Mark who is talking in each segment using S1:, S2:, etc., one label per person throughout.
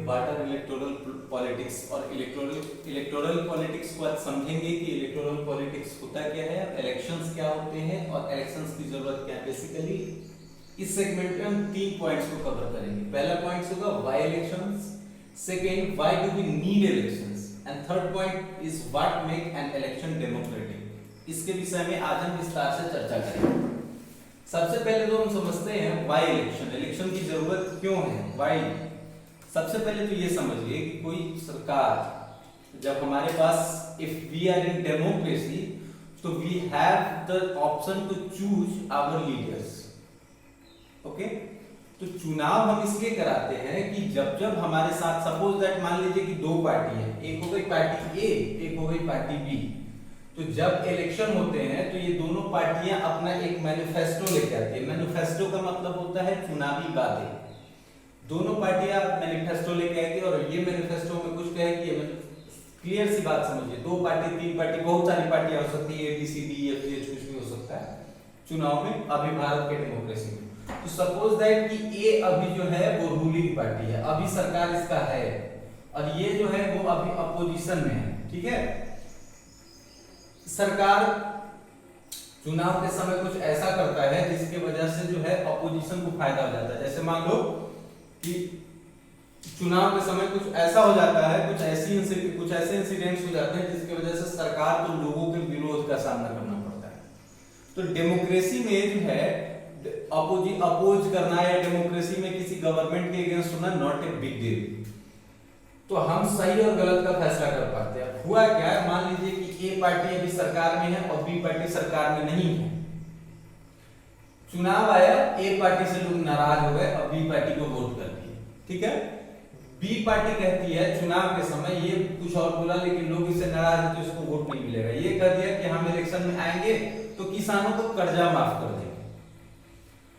S1: What are electoral politics. और electoral politics को आज समझेंगे कि इलेक्टोरल पॉलिटिक्स होता क्या है, इलेक्शंस क्या होते हैं और इलेक्शंस की जरूरत क्या है। बेसिकली इस सेगमेंट में हम 3 पॉइंट्स को कवर करेंगे। पहला पॉइंट होगा why elections, second why do we need elections, and third point is what make an election democratic. इसके विषय में आज हम विस्तार से चर्चा करेंगे। सबसे पहले तो हम समझते हैं व्हाई इलेक्शन, इलेक्शन की जरूरत क्यों है, व्हाई। सबसे पहले तो ये समझिए कि कोई सरकार, जब हमारे पास if we are in democracy तो we have the option to choose our leaders. Okay, तो चुनाव हम इसलिए कराते हैं कि जब जब हमारे साथ सपोज दैट मान लीजिए कि दो पार्टी है, एक हो गई पार्टी ए, एक हो गई पार्टी बी। तो जब इलेक्शन होते हैं तो ये दोनों पार्टियां अपना एक मैनिफेस्टो लेके आती है। मैनिफेस्टो का मतलब होता है चुनावी बातें। दोनों पार्टियां मैनिफेस्टो लेके आएगी और ये मैनिफेस्टो में कुछ कहेगी। क्लियर सी बात समझिए, 2 पार्टी 3 पार्टी बहुत सारी पार्टियां हो सकती है, ABCDEFG कुछ भी हो सकता है चुनाव में अभी भारत के डेमोक्रेसी में। तो सपोज दैट कि ए अभी जो है वो रूलिंग पार्टी है, अभी सरकार इसका है, और ये जो है वो अभी अपोजिशन में है। ठीक है, सरकार चुनाव के समय कुछ ऐसा करता है जिसके वजह से जो है अपोजिशन को फायदा हो जाता है। जैसे मान लो कि चुनाव के समय कुछ ऐसा हो जाता है, कुछ ऐसे इंसिडेंट्स हो जाते हैं जिसकी वजह से सरकार को लोगों के विरोध का सामना करना पड़ता है। तो डेमोक्रेसी में जो है अपोज करना या डेमोक्रेसी में किसी गवर्नमेंट के अगेंस्ट होना नॉट ए बिग डील। तो हम सही और गलत का फैसला कर पाते हैं। हुआ क्या है, मान लीजिए कि ए पार्टी अभी सरकार में है और बी पार्टी सरकार में नहीं है। चुनाव आया, ए पार्टी से लोग नाराज हो गए और बी पार्टी को वोट कर दिए। ठीक है, बी पार्टी कहती है चुनाव के समय ये कुछ और बोला लेकिन लोग इससे नाराज है तो इसको वोट नहीं मिलेगा। ये कह दिया कि हम इलेक्शन में आएंगे तो किसानों को कर्जा माफ कर देंगे।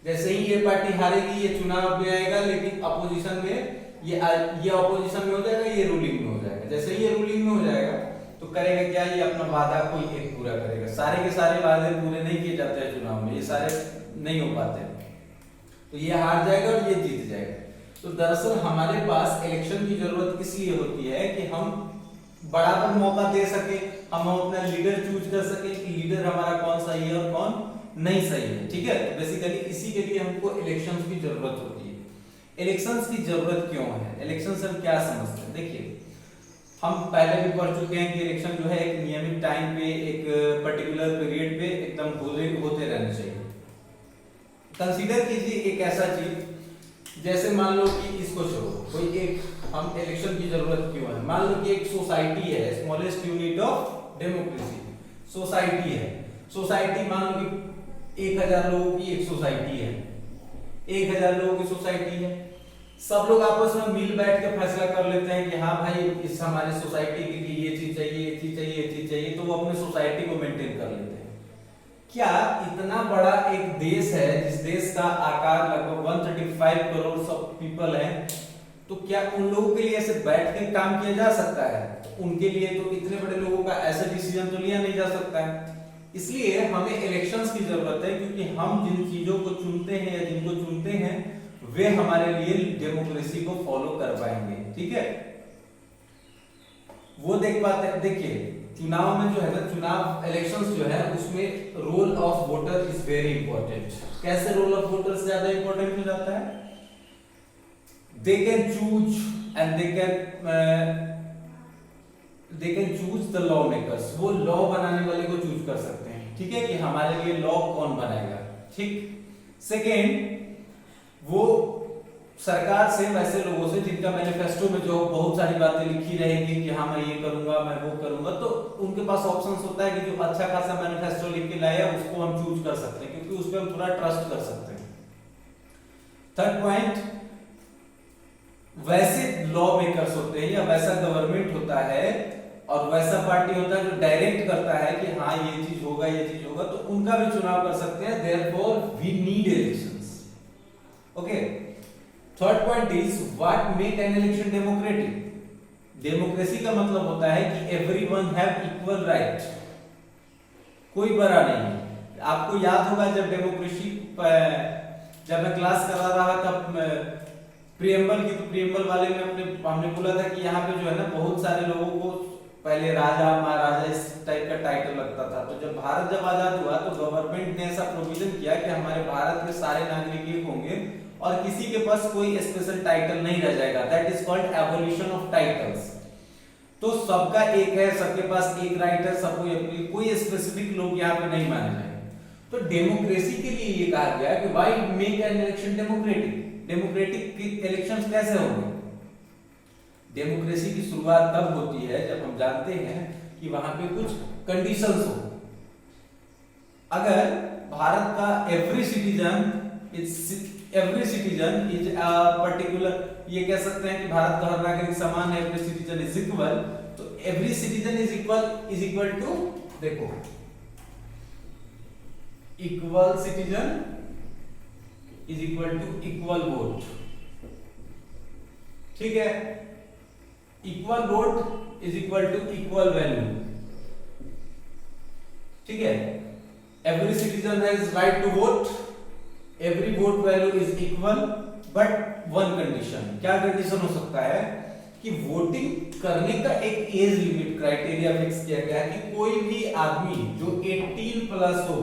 S1: जैसे ही ये पार्टी हारेगी ये चुनाव में आएगा, लेकिन अपोजिशन में ये अपोजिशन में हो जाएगा, ये रूलिंग में हो जाएगा। जैसे ही ये रूलिंग में हो जाएगा तो करेगा क्या, ये अपना वादा कोई एक पूरा करेगा। सारे के सारे वादे पूरे नहीं किए जाते हैं चुनाव में, ये सारे नहीं हो पाते, तो ये हार जाएगा और ये जीत जाएगा। तो दरअसल हमारे पास इलेक्शन की जरूरत किस लिए होती है कि हम बराबर मौका दे सके, हम अपना लीडर चूज कर सके कि लीडर हमारा कौन सही है और कौन नहीं सही है। ठीक है, तो बेसिकली इसी के लिए हमको इलेक्शंस की जरूरत होती है। इलेक्शंस की जरूरत क्यों है, इलेक्शन से हम क्या समझते हैं। देखिए, हम पहले भी पढ़ चुके हैं कि इलेक्शन जो है एक नियमित टाइम पे, एक पर्टिकुलर पीरियड पे एकदम होते रहने चाहिए। कंसीडर कीजिए एक ऐसा चीज, जैसे मान लो कि इसको छोड़ो, कोई एक हम इलेक्शन की जरूरत क्यों है, मान लो कि एक सोसाइटी है, smallest unit of democracy society है। सोसाइटी मान लो कि 1000 लोगों की एक सोसाइटी है, 1000 लोगों की सोसाइटी है। सब लोग आपस में मिल बैठ के फैसला कर लेते हैं कि हाँ भाई इस हमारे सोसाइटी के लिए ये चीज चाहिए, ये चीज चाहिए, ये चीज चाहिए, तो वो अपने सोसाइटी को मेंटेन कर लेते हैं। क्या इतना बड़ा एक देश है जिस देश का आकार लगभग 135 करोड़ सब पीपल है, तो क्या उन लोगों के लिए ऐसे बैठ के काम किया जा सकता है? उनके लिए तो इतने बड़े लोगों का ऐसा डिसीजन तो लिया नहीं जा सकता है। इसलिए हमें इलेक्शंस की जरूरत है, क्योंकि हम जिन चीजों को चुनते हैं या जिनको चुनते हैं वे हमारे लिए डेमोक्रेसी को फॉलो कर पाएंगे। ठीक है, वो देख पाते हैं। देखिए चुनाव में जो है ना, चुनाव इलेक्शंस जो है उसमें role of voter is very important. कैसे रोल ऑफ वोटर से ज्यादा इंपॉर्टेंट हो जाता है? They can choose and they can choose the law makers. वो लॉ बनाने वाले को चूज कर सकते हैं। ठीक है, कि हमारे लिए लॉ कौन बनाएगा। ठीक, सेकेंड, वो सरकार से, वैसे लोगों से जिनका मैनिफेस्टो में जो बहुत सारी बातें लिखी रहेगी कि हाँ मैं ये करूंगा, मैं वो करूंगा, तो उनके पास ऑप्शंस होता है कि जो अच्छा खासा मैनिफेस्टो लिख के लाया उसको हम चूज कर सकते हैं, क्योंकि उस पर हम पूरा ट्रस्ट कर सकते हैं। थर्ड पॉइंट, वैसे लॉ मेकर्स होते हैं या वैसा गवर्नमेंट होता है और वैसा पार्टी होता है जो डायरेक्ट करता है कि हाँ ये चीज होगा, ये चीज होगा, तो उनका भी चुनाव कर सकते हैं। Therefore we need elections. Okay, third point is what make an election democratic. Democracy का मतलब होता है कि एवरीवन हैव इक्वल राइट, कोई बड़ा नहीं है। आपको याद होगा जब डेमोक्रेसी, जब मैं क्लास करा रहा था प्रियम्बल की, तो प्रियम्बल वाले में हमने बोला था कि यहाँ पे जो है ना बहुत सारे लोगों को पहले राजा महाराजा इस टाइप का टाइटल लगता था। तो जब भारत जब आजाद हुआ तो गवर्नमेंट ने ऐसा प्रोविजन किया कि हमारे भारत के सारे नागरिक एक होंगे और किसी के पास कोई स्पेशल टाइटल नहीं रह जाएगा। That is called abolition of titles. तो सबका एक है, सबके पास एक राइट है, सबको कोई स्पेसिफिक लोग यहाँ पे नहीं माने जाएंगे। तो डेमोक्रेसी के लिए ये कहा गया कि why make an election democratic. Democratic elections कैसे होंगे? डेमोक्रेसी की शुरुआत तब होती है जब हम जानते हैं कि वहां पे कुछ कंडीशंस हो। अगर भारत का every citizen is a particular, ये कह सकते हैं कि भारत का हर नागरिक समान है, एवरी सिटीजन इज इक्वल, तो every citizen is equal to, देखो, equal citizen is equal to equal vote. ठीक है, equal vote is equal to equal value. ठीक है, every citizen has right to vote, every vote value is equal, but one condition. क्या condition हो सकता है कि वोटिंग करने का एक एज लिमिट क्राइटेरिया फिक्स किया गया है कि कोई भी आदमी जो 18 प्लस हो,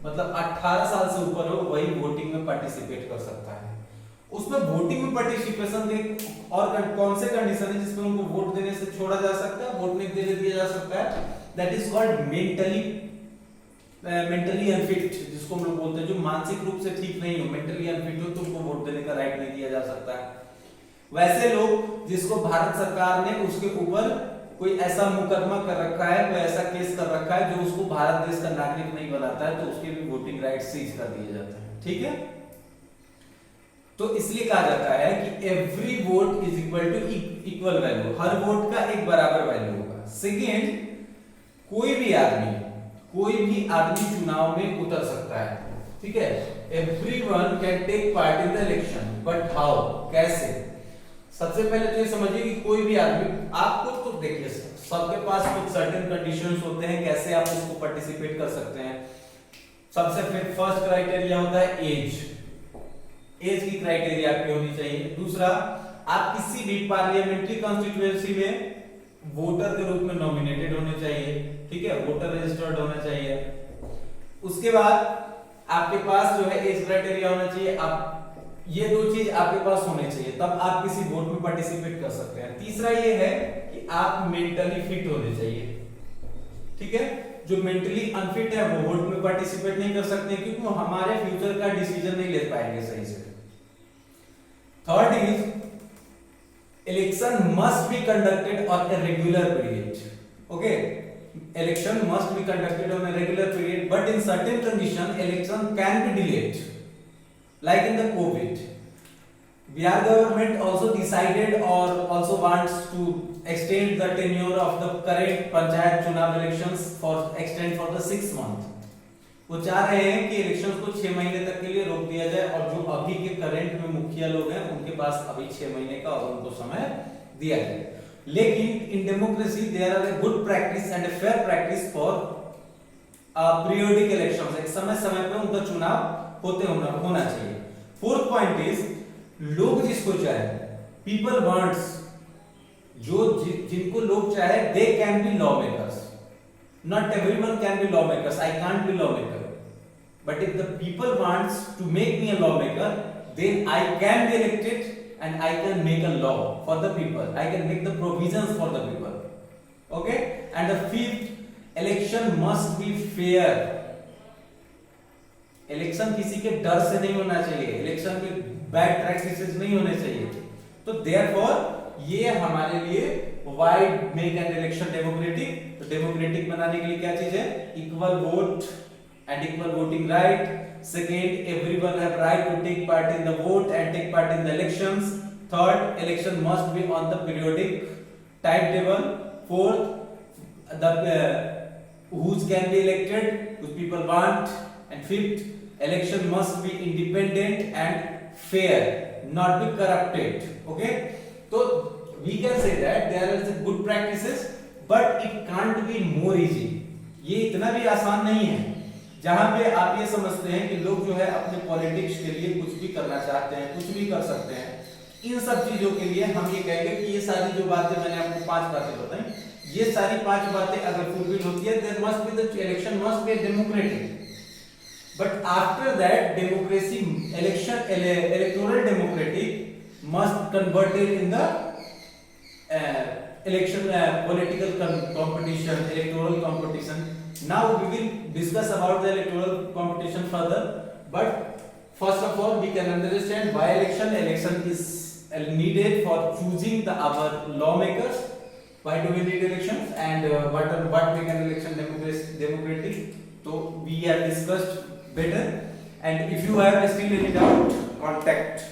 S1: मतलब 18 साल से ऊपर हो, वही वोटिंग में पार्टिसिपेट कर सकता है। उसमें वोटिंग में पार्टिसिपेशन के और कौन से कंडीशन है जिसमें उनको वोट देने से छोड़ा जा सकता है, वोट नहीं देने दिया जा सकता है? That is called mentally unfit, जिसको हम लोग बोलते हैं, जो मानसिक रूप से ठीक नहीं हो, मेंटली अनफिट हो, तो उनको वोट देने का राइट नहीं दिया जा सकता है। वैसे लोग जिसको भारत सरकार ने उसके ऊपर कोई ऐसा मुकदमा कर रखा है, कोई ऐसा केस कर रखा है जो उसको भारत देश का नागरिक नहीं बनाता है, तो उसके भी वोटिंग राइट सीज कर दिए जाते हैं। ठीक है, तो इसलिए कहा जाता है कि every vote is equal to equal value, हर वोट का एक बराबर वैल्यू होगा। सेकेंड, कोई भी आदमी चुनाव में उतर सकता है। ठीक है, everyone can take part in the election, but how, कैसे? सबसे पहले तो ये समझिए कि कोई भी आदमी, आपको तो देखिए सबके पास कुछ सर्टेन कंडीशंस होते हैं कैसे आप उसको पार्टिसिपेट कर सकते हैं। सबसे फर्स्ट क्राइटेरिया होता है एज की क्राइटेरिया आपकी होनी चाहिए। दूसरा, आप किसी भी पार्लियामेंट्री कॉन्स्टिट्यूएंसी में वोटर के रूप में नॉमिनेटेड होने चाहिए। ठीक है, वोटर रजिस्टर्ड होना चाहिए। उसके बाद आपके पास जो है एज क्राइटेरिया होना चाहिए। आप ये दो चीज आपके पास होने चाहिए, तब आप किसी वोट में पार्टिसिपेट कर सकते हैं। तीसरा ये है कि आप मेंटली फिट होने चाहिए। ठीक है, जो मेंटली अनफिट है वो वोट में पार्टिसिपेट नहीं कर सकते क्योंकि वो हमारे फ्यूचर का डिसीजन नहीं ले पाएंगे सही से। Third is, election must be conducted on a regular period. Okay, election must be conducted on a regular period, but in certain condition election can be delayed, like in the COVID. Bihar government also decided or also wants to extend the tenure of the current panchayat chunav elections for extend for the 6 month. वो चाह रहे हैं कि elections को 6 महीने तक के लिए रोक दिया जाए और जो अभी के करंट में मुखिया लोग हैं उनके पास अभी 6 महीने का और उनको समय दिया जाए। लेकिन in democracy there are a good practice and a fair practice for periodic elections. एक समय समय पे उनका चुनाव होना चाहिए। फोर्थ पॉइंट इज, लोग जिसको चाहे, पीपल वांट्स, जिनको लोग चाहे, they can be law makers. Not everyone can be law makers, I can't be law maker, but if the people wants to make me a law maker, then I can be elected and I can make a law for the people. I can make the provisions for the people. Okay? And the fifth, election must be fair. Election किसी के डर से नहीं होना चाहिए, election में bad practices नहीं होने चाहिए। तो therefore ये हमारे लिए why make an election democratic? तो democratic बनाने के लिए क्या चीज है? Equal vote and equal voting right. Second, everyone have right to take part in the vote and take part in the elections. Third, election must be on the periodic timetable. Fourth, the who's can be elected, whose people want. And fifth, election must be independent and fair, not be corrupted. Okay? So we can say that there is a good practices, but it can't be more easy. ये इतना भी आसान नहीं है जहां पे आप ये समझते हैं कि लोग जो है अपने पॉलिटिक्स के लिए कुछ भी करना चाहते हैं, कुछ भी कर सकते हैं। इन सब चीजों के लिए हम ये कहेंगे कि ये सारी जो बातें मैंने आपको 5 बातें बताई, ये सारी 5 बातें अगर फुलफिल होती है, there must be the election must be democratic. But after that, democracy, electoral democratic must converted in the election political competition, electoral competition. Now we will discuss about the electoral competition further. But first of all, we can understand why election is needed for choosing our lawmakers. Why do we need elections, and what make an election democratic? So we have discussed better, and if you have still any doubt, contact